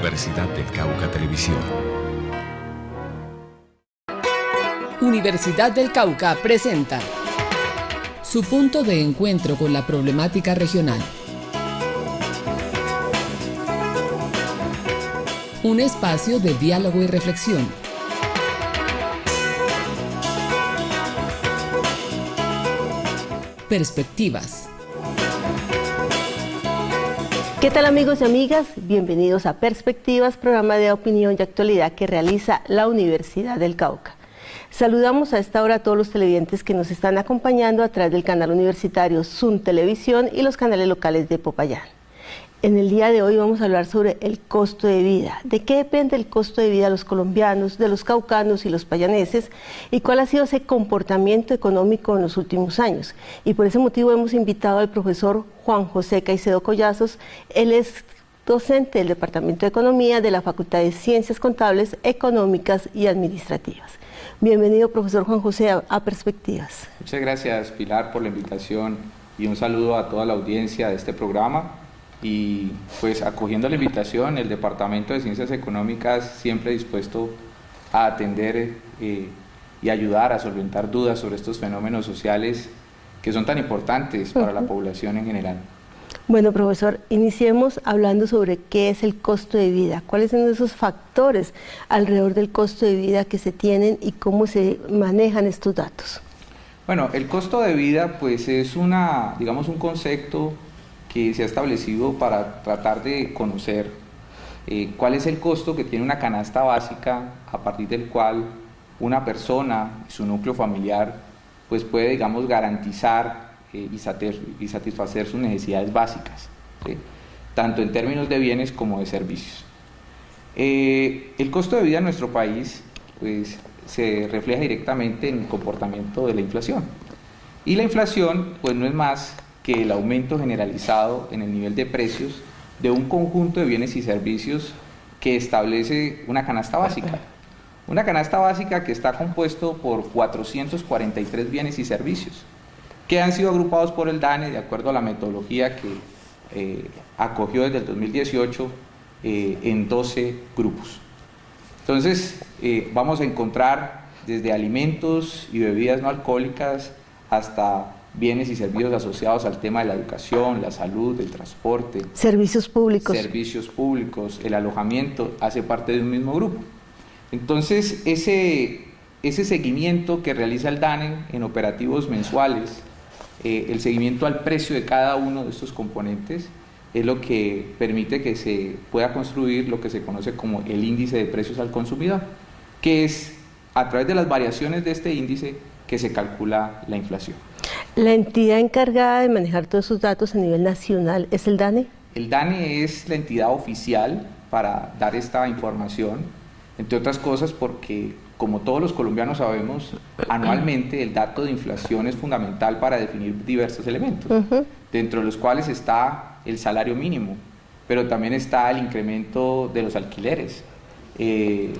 Universidad del Cauca Televisión. Universidad del Cauca presenta su punto de encuentro con la problemática regional. Un espacio de diálogo y reflexión. Perspectivas. ¿Qué tal, amigos y amigas? Bienvenidos a Perspectivas, programa de opinión y actualidad que realiza la Universidad del Cauca. Saludamos a esta hora a todos los televidentes que nos están acompañando a través del canal universitario Zoom Televisión y los canales locales de Popayán. En el día de hoy vamos a hablar sobre el costo de vida. ¿De qué depende el costo de vida de los colombianos, de los caucanos y los payaneses? ¿Y cuál ha sido ese comportamiento económico en los últimos años? Y por ese motivo hemos invitado al profesor Juan José Caicedo Collazos. Él es docente del Departamento de Economía de la Facultad de Ciencias Contables, Económicas y Administrativas. Bienvenido, profesor Juan José, a Perspectivas. Muchas gracias, Pilar, por la invitación y un saludo a toda la audiencia de este programa. Y pues acogiendo la invitación, el Departamento de Ciencias Económicas siempre dispuesto a atender y ayudar a solventar dudas sobre estos fenómenos sociales que son tan importantes para la población en general. Bueno, profesor, iniciemos hablando sobre qué es el costo de vida, cuáles son esos factores alrededor del costo de vida que se tienen y cómo se manejan estos datos. Bueno, el costo de vida pues es un concepto que se ha establecido para tratar de conocer cuál es el costo que tiene una canasta básica a partir del cual una persona y su núcleo familiar pues puede, digamos, garantizar y satisfacer sus necesidades básicas, ¿sí? Tanto en términos de bienes como de servicios. El costo de vida en nuestro país pues se refleja directamente en el comportamiento de la inflación. Y la inflación pues no es más que el aumento generalizado en el nivel de precios de un conjunto de bienes y servicios que establece una canasta básica. Una canasta básica que está compuesto por 443 bienes y servicios que han sido agrupados por el DANE de acuerdo a la metodología que acogió desde el 2018 en 12 grupos. Entonces vamos a encontrar desde alimentos y bebidas no alcohólicas hasta bienes y servicios asociados al tema de la educación, la salud, el transporte. Servicios públicos, el alojamiento, hace parte de un mismo grupo. Entonces, ese seguimiento que realiza el DANE en operativos mensuales, el seguimiento al precio de cada uno de estos componentes, es lo que permite que se pueda construir lo que se conoce como el índice de precios al consumidor, que es a través de las variaciones de este índice que se calcula la inflación. ¿La entidad encargada de manejar todos esos datos a nivel nacional es el DANE? El DANE es la entidad oficial para dar esta información, entre otras cosas porque, como todos los colombianos sabemos, anualmente el dato de inflación es fundamental para definir diversos elementos, dentro de los cuales está el salario mínimo, pero también está el incremento de los alquileres, y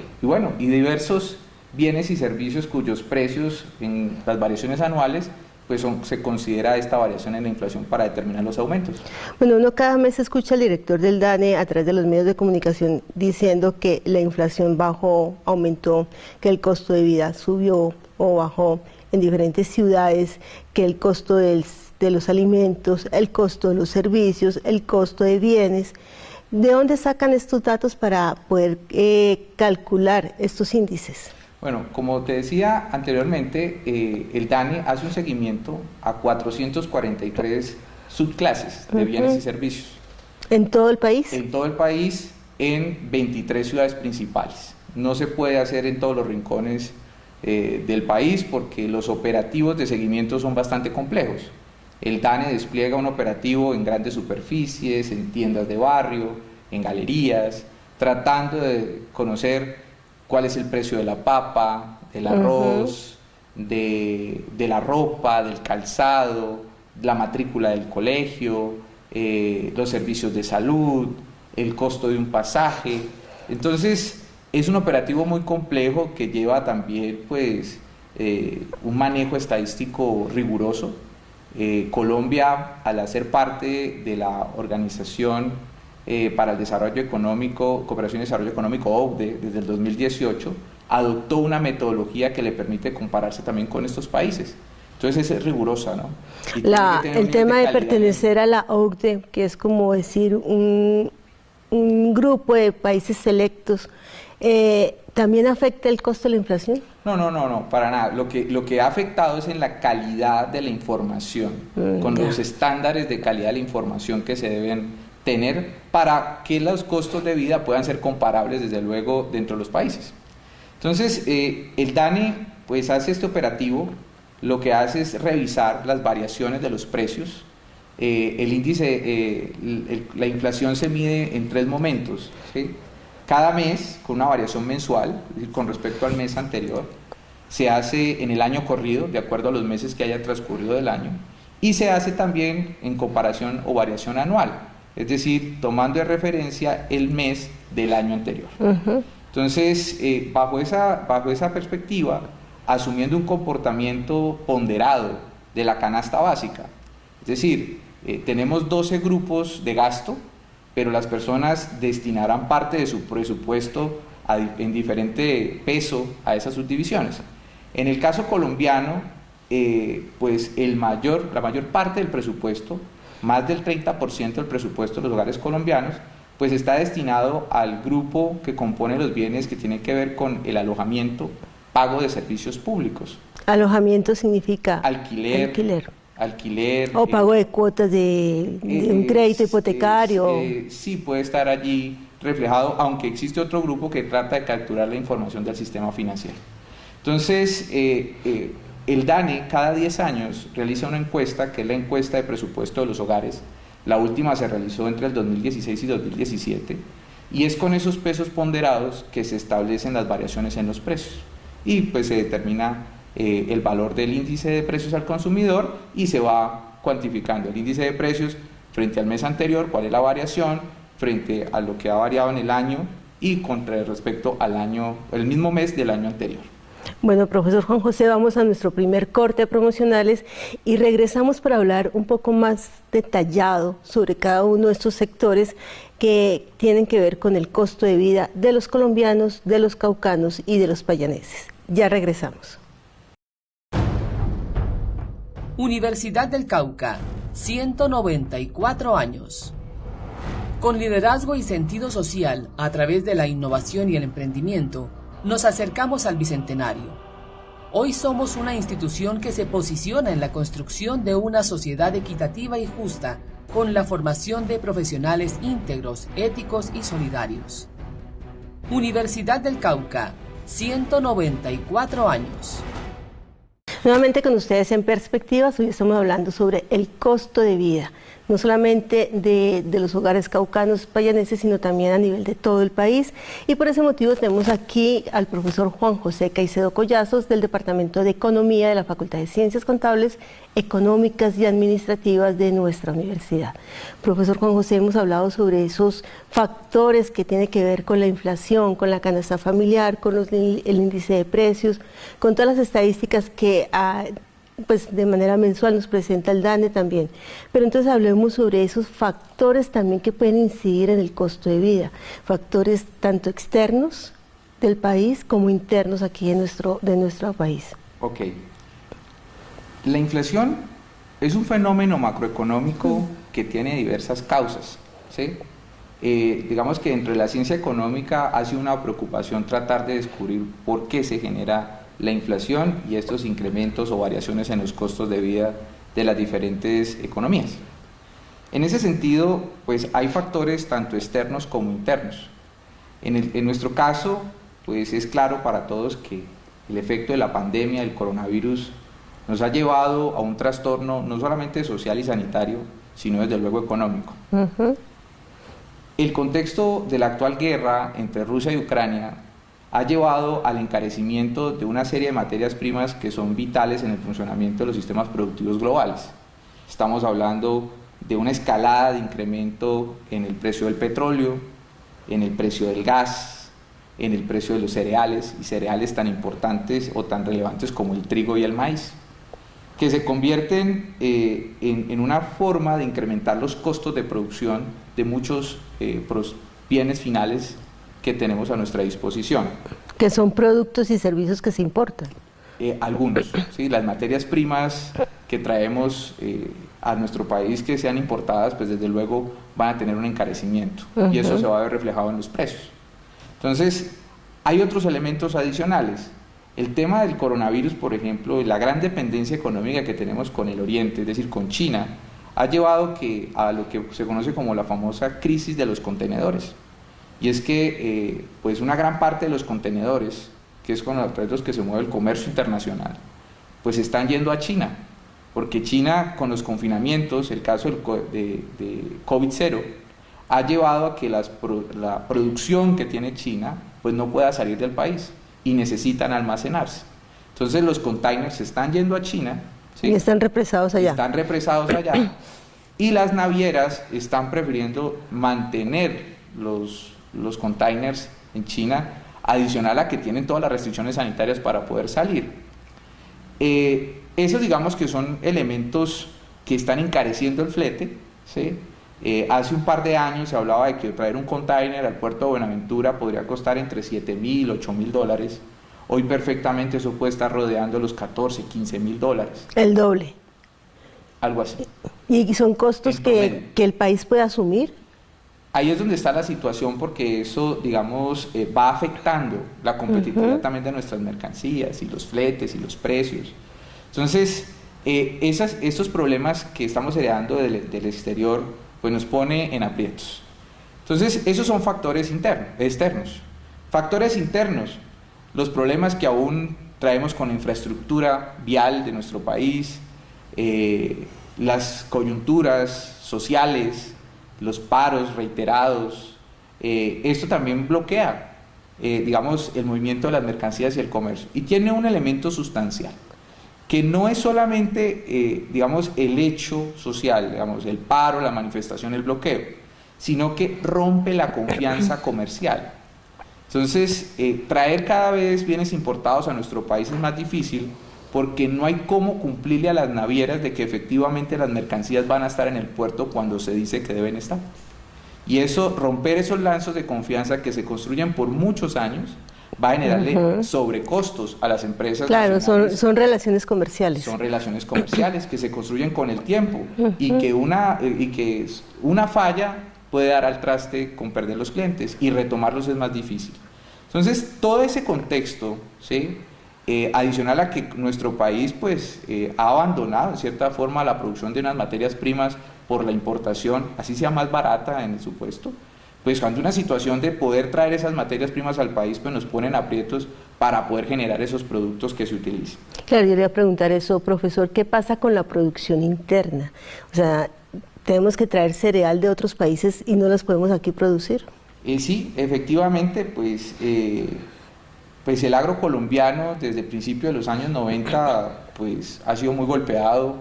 diversos bienes y servicios cuyos precios en las variaciones anuales pues se considera esta variación en la inflación para determinar los aumentos. Bueno, uno cada mes escucha al director del DANE a través de los medios de comunicación diciendo que la inflación bajó, aumentó, que el costo de vida subió o bajó en diferentes ciudades, que el costo de los alimentos, el costo de los servicios, el costo de bienes. ¿De dónde sacan estos datos para poder calcular estos índices? Bueno, como te decía anteriormente, el DANE hace un seguimiento a 443 subclases de bienes y servicios. ¿En todo el país? En todo el país, en 23 ciudades principales. No se puede hacer en todos los rincones del país porque los operativos de seguimiento son bastante complejos. El DANE despliega un operativo en grandes superficies, en tiendas de barrio, en galerías, tratando de conocer cuál es el precio de la papa, del arroz, de la ropa, del calzado, la matrícula del colegio, los servicios de salud, el costo de un pasaje. Entonces, es un operativo muy complejo que lleva también pues, un manejo estadístico riguroso. Colombia, al hacer parte de la Organización para el Desarrollo Económico, Cooperación y Desarrollo Económico, OCDE, desde el 2018, adoptó una metodología que le permite compararse también con estos países. Entonces es rigurosa, ¿no? El tema de pertenecer a la OCDE, que es como decir un grupo de países selectos, ¿también afecta el costo de la inflación? No, para nada. Lo que ha afectado es en la calidad de la información, con los estándares de calidad de la información que se deben tener para que los costos de vida puedan ser comparables, desde luego, dentro de los países. Entonces, el DANE pues hace este operativo, lo que hace es revisar las variaciones de los precios. El índice, la inflación se mide en 3 momentos, ¿sí? Cada mes, con una variación mensual, es decir, con respecto al mes anterior, se hace en el año corrido, de acuerdo a los meses que haya transcurrido del año, y se hace también en comparación o variación anual, es decir, tomando de referencia el mes del año anterior. Entonces, bajo esa perspectiva, asumiendo un comportamiento ponderado de la canasta básica, es decir, tenemos 12 grupos de gasto, pero las personas destinarán parte de su presupuesto en diferente peso a esas subdivisiones. En el caso colombiano, pues la mayor parte del presupuesto, más del 30% del presupuesto de los hogares colombianos, pues está destinado al grupo que compone los bienes que tienen que ver con el alojamiento, pago de servicios públicos. Alojamiento significa alquiler o pago de cuotas de un crédito hipotecario. Sí, puede estar allí reflejado, aunque existe otro grupo que trata de capturar la información del sistema financiero. Entonces, el DANE cada 10 años realiza una encuesta, que es la encuesta de presupuesto de los hogares. La última se realizó entre el 2016 y 2017, y es con esos pesos ponderados que se establecen las variaciones en los precios, y pues se determina el valor del índice de precios al consumidor, y se va cuantificando el índice de precios frente al mes anterior, cuál es la variación frente a lo que ha variado en el año y contra respecto al el mismo mes del año anterior. Bueno, profesor Juan José, vamos a nuestro primer corte de promocionales y regresamos para hablar un poco más detallado sobre cada uno de estos sectores que tienen que ver con el costo de vida de los colombianos, de los caucanos y de los payaneses. Ya regresamos. Universidad del Cauca, 194 años. Con liderazgo y sentido social a través de la innovación y el emprendimiento, nos acercamos al bicentenario. Hoy somos una institución que se posiciona en la construcción de una sociedad equitativa y justa, con la formación de profesionales íntegros, éticos y solidarios. Universidad del Cauca, 194 años. Nuevamente con ustedes en Perspectivas, hoy estamos hablando sobre el costo de vida, no solamente de los hogares caucanos payaneses, sino también a nivel de todo el país. Y por ese motivo tenemos aquí al profesor Juan José Caicedo Collazos, del Departamento de Economía de la Facultad de Ciencias Contables, Económicas y Administrativas de nuestra universidad. Profesor Juan José, hemos hablado sobre esos factores que tienen que ver con la inflación, con la canasta familiar, con el índice de precios, con todas las estadísticas que pues de manera mensual nos presenta el DANE también. Pero entonces hablemos sobre esos factores también que pueden incidir en el costo de vida, factores tanto externos del país como internos aquí de nuestro país. Ok. La inflación es un fenómeno macroeconómico que tiene diversas causas, ¿sí? Digamos que dentro de la ciencia económica ha sido una preocupación tratar de descubrir por qué se genera la inflación y estos incrementos o variaciones en los costos de vida de las diferentes economías. En ese sentido, pues hay factores tanto externos como internos. En nuestro caso, pues es claro para todos que el efecto de la pandemia, del coronavirus, nos ha llevado a un trastorno no solamente social y sanitario, sino desde luego económico. El contexto de la actual guerra entre Rusia y Ucrania ha llevado al encarecimiento de una serie de materias primas que son vitales en el funcionamiento de los sistemas productivos globales. Estamos hablando de una escalada de incremento en el precio del petróleo, en el precio del gas, en el precio de los cereales, y cereales tan importantes o tan relevantes como el trigo y el maíz, que se convierten en una forma de incrementar los costos de producción de muchos bienes finales que tenemos a nuestra disposición. Que son productos y servicios que se importan. Algunos, ¿sí? Las materias primas que traemos a nuestro país que sean importadas, pues desde luego van a tener un encarecimiento y eso se va a ver reflejado en los precios. Entonces, hay otros elementos adicionales. El tema del coronavirus, por ejemplo, y la gran dependencia económica que tenemos con el Oriente, es decir, con China, ha llevado a lo que se conoce como la famosa crisis de los contenedores. Y es que pues una gran parte de los contenedores, que es con los que se mueve el comercio internacional, pues están yendo a China, porque China con los confinamientos, el caso de COVID-0, ha llevado a que la producción que tiene China pues no pueda salir del país y necesitan almacenarse. Entonces los containers están yendo a China, ¿sí? Y están represados allá. Están represados allá y las navieras están prefiriendo mantener los containers en China, adicional a que tienen todas las restricciones sanitarias para poder salir. Esos digamos que son elementos que están encareciendo el flete, ¿sí? Hace un par de años se hablaba de que traer un container al puerto de Buenaventura podría costar entre $7,000, $8,000. Hoy perfectamente eso puede estar rodeando los $14,000, $15,000. El doble. Algo así. ¿Y son costos que el país puede asumir? Ahí es donde está la situación, porque eso, digamos, va afectando la competitividad también de nuestras mercancías y los fletes y los precios. Entonces, estos problemas que estamos heredando del exterior, pues nos pone en aprietos. Entonces, esos son factores externos. Factores internos, los problemas que aún traemos con la infraestructura vial de nuestro país, las coyunturas sociales, los paros reiterados, esto también bloquea, digamos, el movimiento de las mercancías y el comercio. Y tiene un elemento sustancial, que no es solamente, digamos, el hecho social, digamos, el paro, la manifestación, el bloqueo, sino que rompe la confianza comercial. Entonces, traer cada vez bienes importados a nuestro país es más difícil, porque no hay cómo cumplirle a las navieras de que efectivamente las mercancías van a estar en el puerto cuando se dice que deben estar. Y eso, romper esos lazos de confianza que se construyen por muchos años, va a generarle sobrecostos a las empresas. Claro, son relaciones comerciales. Son relaciones comerciales que se construyen con el tiempo y que una falla puede dar al traste con perder los clientes y retomarlos es más difícil. Entonces, todo ese contexto, ¿sí? Adicional a que nuestro país pues, ha abandonado en cierta forma la producción de unas materias primas por la importación, así sea más barata en el supuesto, pues cuando una situación de poder traer esas materias primas al país pues nos ponen aprietos para poder generar esos productos que se utilicen. Claro, yo le iba a preguntar eso, profesor, ¿qué pasa con la producción interna? O sea, ¿tenemos que traer cereal de otros países y no las podemos aquí producir? Sí, efectivamente, pues el agro colombiano desde el principio de los años 90 pues, ha sido muy golpeado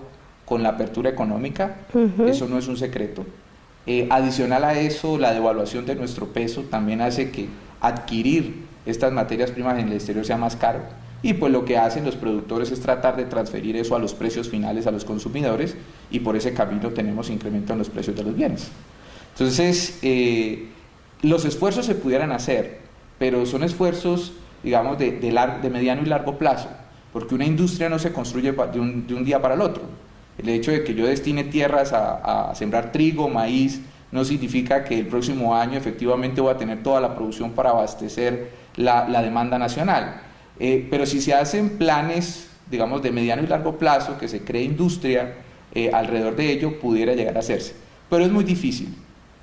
con la apertura económica, eso no es un secreto. Adicional a eso, la devaluación de nuestro peso también hace que adquirir estas materias primas en el exterior sea más caro. Y pues lo que hacen los productores es tratar de transferir eso a los precios finales a los consumidores y por ese camino tenemos incremento en los precios de los bienes. Entonces, los esfuerzos se pudieran hacer, pero son esfuerzos digamos, de mediano y largo plazo, porque una industria no se construye de un día para el otro. El hecho de que yo destine tierras a sembrar trigo, maíz, no significa que el próximo año efectivamente voy a tener toda la producción para abastecer la demanda nacional. Pero si se hacen planes, digamos, de mediano y largo plazo, que se cree industria alrededor de ello, pudiera llegar a hacerse. Pero es muy difícil,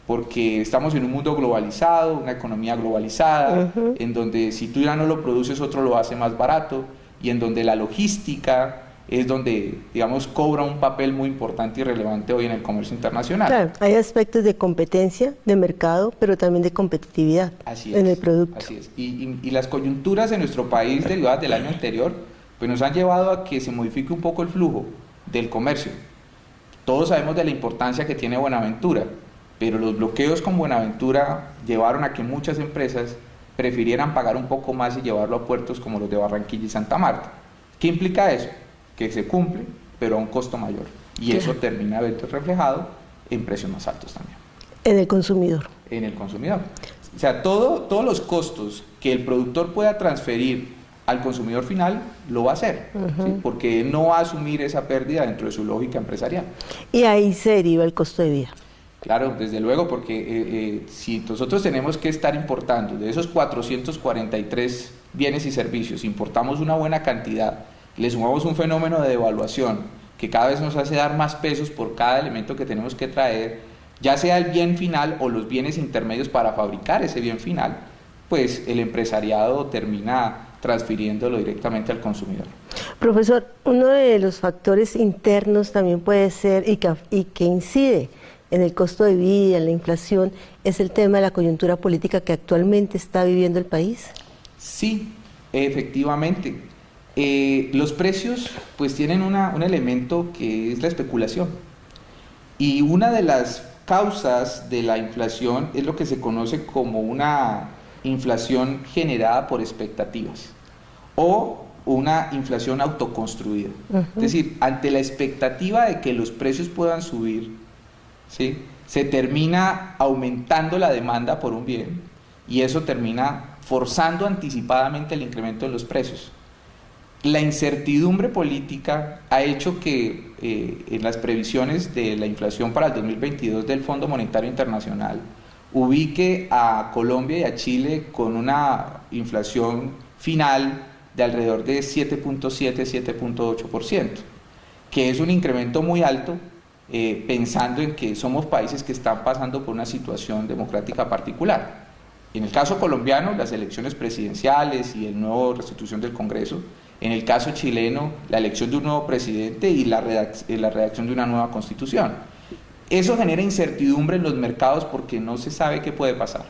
porque estamos en un mundo globalizado, una economía globalizada, en donde si tú ya no lo produces, otro lo hace más barato, y en donde la logística es donde, digamos, cobra un papel muy importante y relevante hoy en el comercio internacional. Claro, hay aspectos de competencia, de mercado, pero también de competitividad en el producto. Así es, y las coyunturas de nuestro país derivadas del año anterior, pues nos han llevado a que se modifique un poco el flujo del comercio. Todos sabemos de la importancia que tiene Buenaventura, pero los bloqueos con Buenaventura llevaron a que muchas empresas prefirieran pagar un poco más y llevarlo a puertos como los de Barranquilla y Santa Marta. ¿Qué implica eso? Que se cumple, pero a un costo mayor. Y eso termina viendo reflejado en precios más altos también. En el consumidor. En el consumidor. O sea, todos los costos que el productor pueda transferir al consumidor final, lo va a hacer, ¿sí? Porque no va a asumir esa pérdida dentro de su lógica empresarial. Y ahí se deriva el costo de vida. Claro, desde luego, porque si nosotros tenemos que estar importando de esos 443 bienes y servicios, importamos una buena cantidad, le sumamos un fenómeno de devaluación que cada vez nos hace dar más pesos por cada elemento que tenemos que traer, ya sea el bien final o los bienes intermedios para fabricar ese bien final, pues el empresariado termina transfiriéndolo directamente al consumidor. Profesor, uno de los factores internos también puede ser y que incide en el costo de vida, en la inflación, es el tema de la coyuntura política que actualmente está viviendo el país. Sí, efectivamente. Los precios pues tienen un elemento que es la especulación. Y una de las causas de la inflación es lo que se conoce como una inflación generada por expectativas o una inflación autoconstruida. Es decir, ante la expectativa de que los precios puedan subir, ¿sí?, se termina aumentando la demanda por un bien y eso termina forzando anticipadamente el incremento de los precios. La incertidumbre política ha hecho que en las previsiones de la inflación para el 2022 del Fondo Monetario Internacional ubique a Colombia y a Chile con una inflación final de alrededor de 7.7-7.8%, que es un incremento muy alto, pensando en que somos países que están pasando por una situación democrática particular. En el caso colombiano, las elecciones presidenciales y el nuevo restitución del Congreso. En el caso chileno, la elección de un nuevo presidente y la redacción de una nueva constitución. Eso genera incertidumbre en los mercados porque no se sabe qué puede pasar.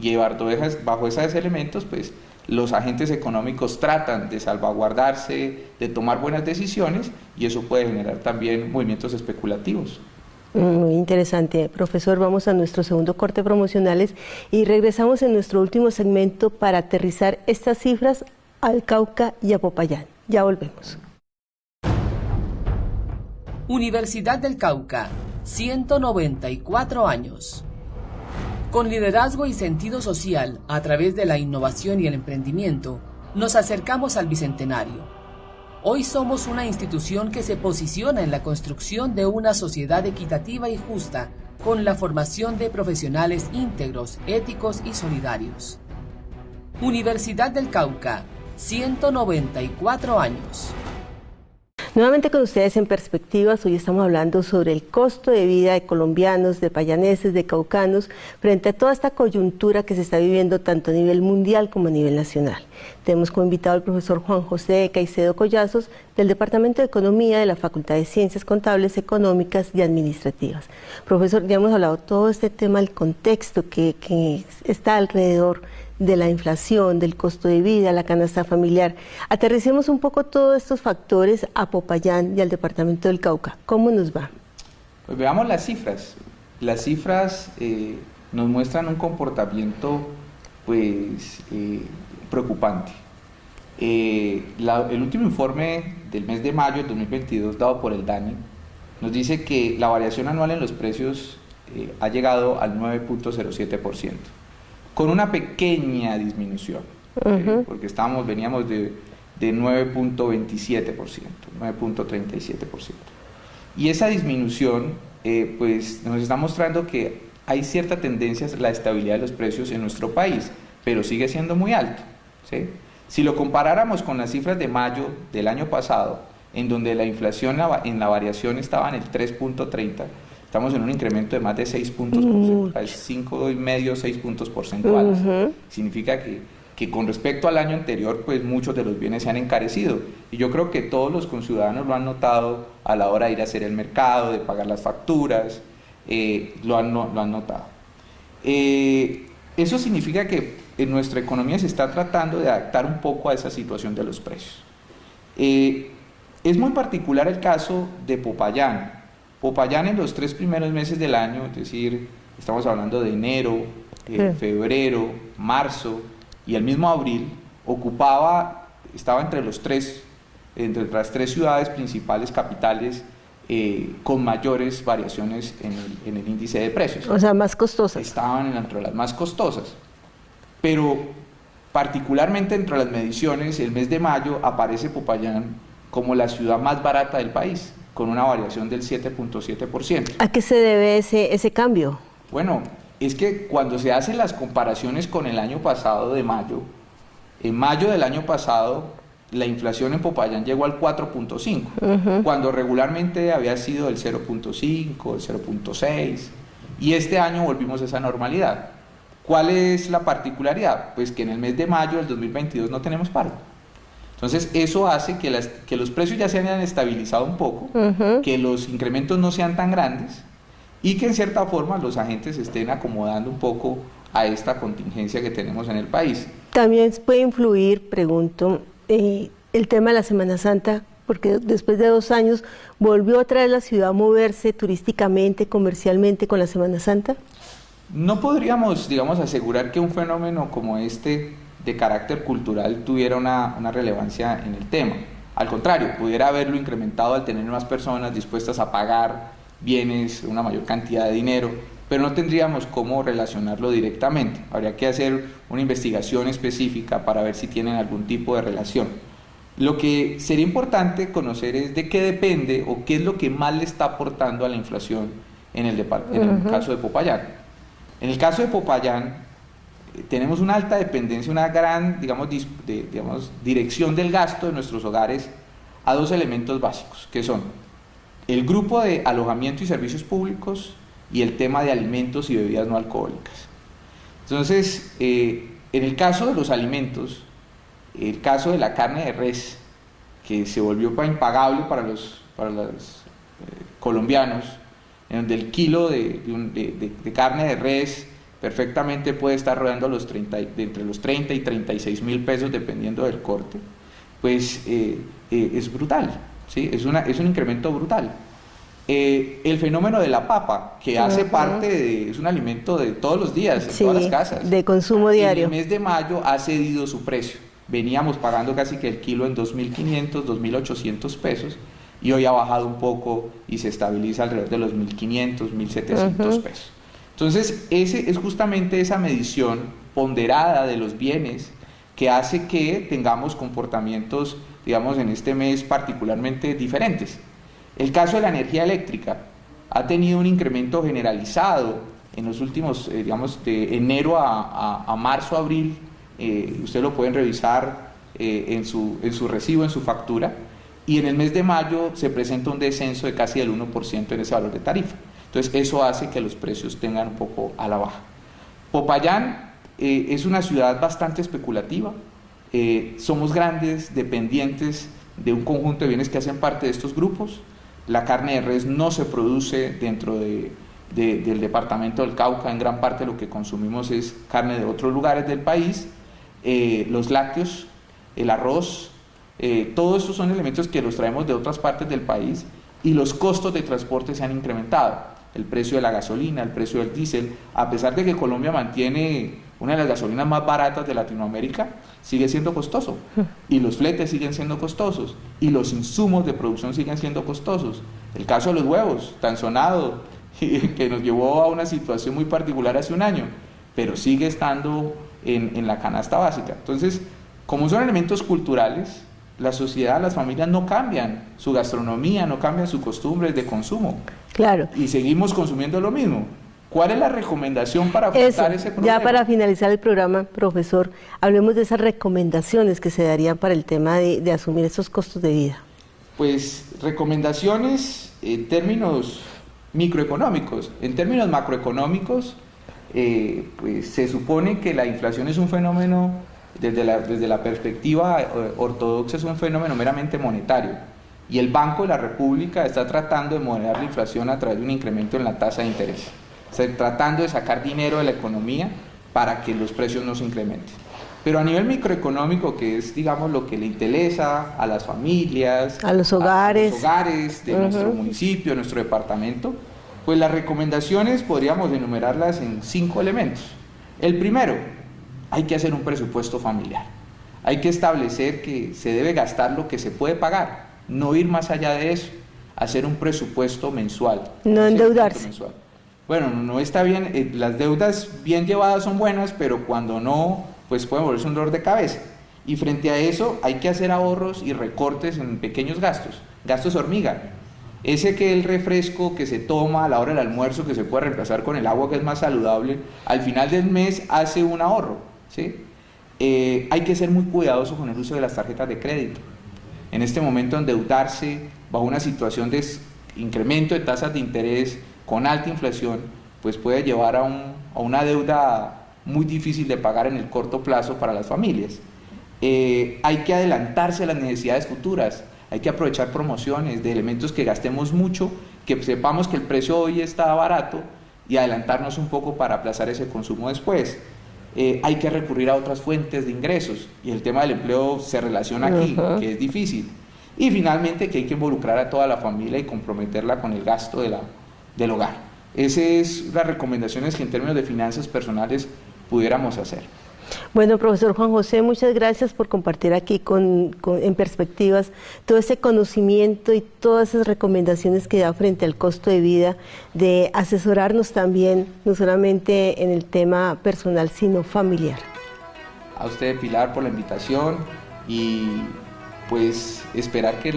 Y bajo esos elementos, pues, los agentes económicos tratan de salvaguardarse, de tomar buenas decisiones, y eso puede generar también movimientos especulativos. Muy interesante, profesor. Vamos a nuestro segundo corte promocionales y regresamos en nuestro último segmento para aterrizar estas cifras al Cauca y a Popayán. Ya volvemos. Universidad del Cauca, 194 años. Con liderazgo y sentido social, a través de la innovación y el emprendimiento, nos acercamos al Bicentenario. Hoy somos una institución que se posiciona en la construcción de una sociedad equitativa y justa, con la formación de profesionales íntegros, éticos y solidarios. Universidad del Cauca, 194 años. Nuevamente con ustedes en Perspectivas. Hoy estamos hablando sobre el costo de vida de colombianos, de payaneses, de caucanos, frente a toda esta coyuntura que se está viviendo tanto a nivel mundial como a nivel nacional. Tenemos como invitado al profesor Juan José Caicedo Collazos, del Departamento de Economía de la Facultad de Ciencias Contables, Económicas y Administrativas. Profesor, ya hemos hablado todo este tema, el contexto que está alrededor de la inflación, del costo de vida, la canasta familiar. Aterricemos un poco todos estos factores a Popayán y al departamento del Cauca. ¿Cómo nos va? Pues veamos las cifras. Las cifras nos muestran un comportamiento preocupante. El último informe del mes de mayo del 2022 dado por el DANE nos dice que la variación anual en los precios ha llegado al 9.07%. con una pequeña disminución, porque veníamos de 9.27%, 9.37%. Y esa disminución pues nos está mostrando que hay cierta tendencia a la estabilidad de los precios en nuestro país, pero sigue siendo muy alto, ¿sí? Si lo comparáramos con las cifras de mayo del año pasado, en donde la inflación en la variación estaba en el 3.30%, estamos en un incremento de más de 6 puntos porcentuales, 5,5, 6 puntos porcentuales. Significa que con respecto al año anterior, pues muchos de los bienes se han encarecido. Y yo creo que todos los conciudadanos lo han notado a la hora de ir a hacer el mercado, de pagar las facturas, lo han notado. Eso significa que en nuestra economía se está tratando de adaptar un poco a esa situación de los precios. Es muy particular el caso de Popayán. Popayán en los 3 primeros meses del año, es decir, estamos hablando de enero, febrero, marzo y el mismo abril, estaba entre los 3 entre las 3 ciudades principales capitales con mayores variaciones en el índice de precios. O sea, más costosas. Estaban entre las más costosas. Pero particularmente entre las mediciones, el mes de mayo aparece Popayán como la ciudad más barata del país, con una variación del 7.7%. ¿A qué se debe ese cambio? Bueno, es que cuando se hacen las comparaciones con el año pasado de mayo, en mayo del año pasado la inflación en Popayán llegó al 4.5, cuando regularmente había sido el 0.5, el 0.6, y este año volvimos a esa normalidad. ¿Cuál es la particularidad? Pues que en el mes de mayo del 2022 no tenemos paro. Entonces eso hace que los precios ya se hayan estabilizado un poco, que los incrementos no sean tan grandes y que en cierta forma los agentes se estén acomodando un poco a esta contingencia que tenemos en el país. También puede influir, pregunto, el tema de la Semana Santa, porque después de 2 años volvió otra vez la ciudad a moverse turísticamente, comercialmente con la Semana Santa. No podríamos, digamos, asegurar que un fenómeno como este de carácter cultural tuviera una relevancia en el tema. Al contrario, pudiera haberlo incrementado al tener más personas dispuestas a pagar bienes, una mayor cantidad de dinero, pero no tendríamos cómo relacionarlo directamente. Habría que hacer una investigación específica para ver si tienen algún tipo de relación. Lo que sería importante conocer es de qué depende o qué es lo que más le está aportando a la inflación en el caso de Popayán. En el caso de Popayán tenemos una alta dependencia, una gran dirección del gasto de nuestros hogares a 2 elementos básicos, que son el grupo de alojamiento y servicios públicos y el tema de alimentos y bebidas no alcohólicas. Entonces, en el caso de los alimentos, el caso de la carne de res, que se volvió impagable para los colombianos, en donde el kilo de carne de res perfectamente puede estar rodeando entre los 30 y 36 mil pesos dependiendo del corte, pues es brutal, ¿sí? Es un incremento brutal. El fenómeno de la papa, que hace parte es un alimento de todos los días, en todas las casas. De consumo diario. En el mes de mayo ha cedido su precio. Veníamos pagando casi que el kilo en 2.500, 2.800 pesos y hoy ha bajado un poco y se estabiliza alrededor de los 1.500, 1.700 pesos. Entonces, es justamente esa medición ponderada de los bienes que hace que tengamos comportamientos, digamos, en este mes particularmente diferentes. El caso de la energía eléctrica ha tenido un incremento generalizado en los últimos, de enero a marzo, abril. Ustedes lo pueden revisar en su recibo, en su factura, y en el mes de mayo se presenta un descenso de casi del 1% en ese valor de tarifa. Entonces eso hace que los precios tengan un poco a la baja. Popayán es una ciudad bastante especulativa, somos grandes dependientes de un conjunto de bienes que hacen parte de estos grupos. La carne de res no se produce dentro del departamento del Cauca, en gran parte lo que consumimos es carne de otros lugares del país. Los lácteos, el arroz, todos estos son elementos que los traemos de otras partes del país y los costos de transporte se han incrementado. El precio de la gasolina, el precio del diésel, a pesar de que Colombia mantiene una de las gasolinas más baratas de Latinoamérica, sigue siendo costoso y los fletes siguen siendo costosos y los insumos de producción siguen siendo costosos. El caso de los huevos, tan sonado, que nos llevó a una situación muy particular hace un año, pero sigue estando en la canasta básica. Entonces, como son elementos culturales, la sociedad, las familias no cambian su gastronomía, no cambian sus costumbres de consumo. Claro. Y seguimos consumiendo lo mismo. ¿Cuál es la recomendación para afrontar ese problema? Ya para finalizar el programa, profesor, hablemos de esas recomendaciones que se darían para el tema de asumir esos costos de vida. Pues recomendaciones en términos microeconómicos. En términos macroeconómicos, pues se supone que la inflación es un fenómeno, desde la perspectiva ortodoxa, es un fenómeno meramente monetario. Y el Banco de la República está tratando de moderar la inflación a través de un incremento en la tasa de interés. Tratando de sacar dinero de la economía para que los precios no se incrementen. Pero a nivel microeconómico, que es, digamos, lo que le interesa a las familias, a los hogares de nuestro municipio, nuestro departamento, pues las recomendaciones podríamos enumerarlas en 5 elementos. El primero, hay que hacer un presupuesto familiar. Hay que establecer que se debe gastar lo que se puede pagar, no ir más allá de eso, hacer un presupuesto mensual. No endeudarse. Mensual. Bueno, no está bien, las deudas bien llevadas son buenas, pero cuando no, pues puede volverse un dolor de cabeza. Y frente a eso hay que hacer ahorros y recortes en pequeños gastos hormiga. Ese que el refresco que se toma a la hora del almuerzo, que se puede reemplazar con el agua que es más saludable, al final del mes hace un ahorro, ¿sí? Hay que ser muy cuidadoso con el uso de las tarjetas de crédito. En este momento endeudarse bajo una situación de incremento de tasas de interés con alta inflación, pues puede llevar a una deuda muy difícil de pagar en el corto plazo para las familias. Hay que adelantarse a las necesidades futuras, hay que aprovechar promociones de elementos que gastemos mucho, que sepamos que el precio hoy está barato y adelantarnos un poco para aplazar ese consumo después. Hay que recurrir a otras fuentes de ingresos y el tema del empleo se relaciona aquí, que es difícil. Y finalmente que hay que involucrar a toda la familia y comprometerla con el gasto del hogar. Esas son las recomendaciones que en términos de finanzas personales pudiéramos hacer. Bueno, profesor Juan José, muchas gracias por compartir aquí en Perspectivas todo ese conocimiento y todas esas recomendaciones que da frente al costo de vida, de asesorarnos también, no solamente en el tema personal, sino familiar. A usted, Pilar, por la invitación y pues esperar que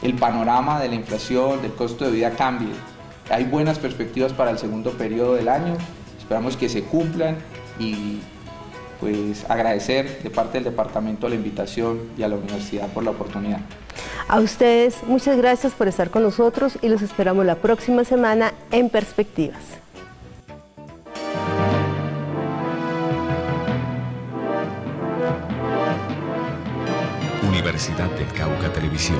el panorama de la inflación, del costo de vida cambie. Hay buenas perspectivas para el segundo periodo del año, esperamos que se cumplan y pues agradecer de parte del departamento la invitación y a la universidad por la oportunidad. A ustedes, muchas gracias por estar con nosotros y los esperamos la próxima semana en Perspectivas. Universidad del Cauca Televisión.